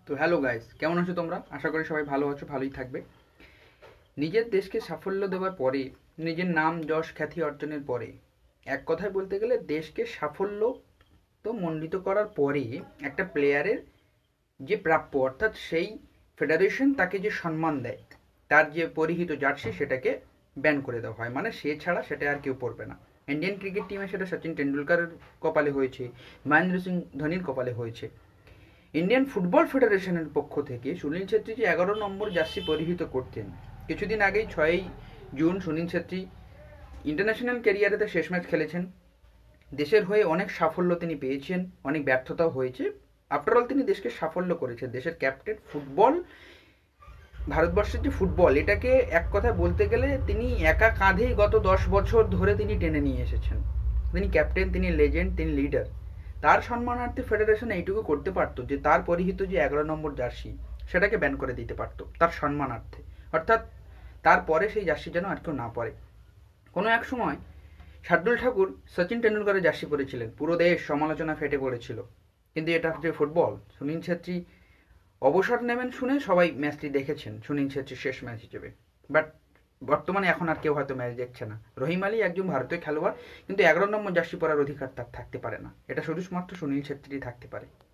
তো hello guys, কেমন আছো তোমরা? আশা করি সবাই ভালো আছো, ভালোই থাকবে। নিজের দেশকে সাফল্য দেওয়ার পরে, নিজের নাম যশ খ্যাতি অর্জনের পরে, এক কথায় বলতে গেলে দেশকে সাফল্য তো মণ্ডিত করার পরে একটা প্লেয়ারের যে প্রাপ্য, অর্থাৎ সেই ফেডারেশন তাকে যে সম্মান দেয়, তার যে পরিহিত জার্সি সেটাকে ব্যান করে দেওয়া হয়। মানে সে ছাড়া সেটা আর কেউ পরবে না। ইন্ডিয়ান ক্রিকেট টিমে সেটা সচিন টেন্ডুলকারের কপালে হয়েছে, মহেন্দ্র সিং ধোনির কপালে হয়েছে। ইন্ডিয়ান ফুটবল ফেডারেশনের পক্ষ থেকে সুনীল ছেত্রী যে 11 নম্বর জার্সি পরিহিত করতেন, কিছুদিন আগেই 6ই জুন সুনীল ছেত্রী ইন্টারন্যাশনাল ক্যারিয়ারেতে শেষ ম্যাচ খেলেছেন। দেশের হয়ে অনেক সাফল্য তিনি পেয়েছেন, অনেক ব্যর্থতাও হয়েছে। আফটারঅল তিনি দেশকে সাফল্য করেছেন, দেশের ক্যাপ্টেন। ফুটবল, ভারতবর্ষের যে ফুটবল, এটাকে এক কথায় বলতে গেলে তিনি একা কাঁধেই গত 10 বছর ধরে তিনি টেনে নিয়ে এসেছেন। তিনি ক্যাপ্টেন, তিনি লেজেন্ড, তিনি লিডার। তার সম্মানার্থে ফেডারেশন এইটুকু করতে পারতো যে তার পরিহিত যে 11 নম্বর জার্সি সেটাকে ব্যান করে দিতে পারতো তার সম্মানার্থে। অর্থাৎ তারপরে সেই জার্সি যেন আর কেউ না পরে। কোনো এক সময় শার্দুল ঠাকুর সচিন টেন্ডুলকারের জার্সি পরেছিলেন, পুরো দেশ সমালোচনা ফেটে পড়েছিল। কিন্তু এটা যে ফুটবল, সুনীল ছেত্রী অবসর নেবেন শুনে সবাই ম্যাচটি দেখেছেন সুনীল ছেত্রীর শেষ ম্যাচ হিসেবে। বাট বর্তমানে এখন আর কেউ হয়তো ম্যাচ দেখছে না। রহিম আলী একজন ভারতীয় খেলোয়াড়, কিন্তু 11 নম্বর জার্সি পরার অধিকার তার থাকতে পারে না। এটা শুধুমাত্র সুনীল ছেত্রী থাকতে পারে।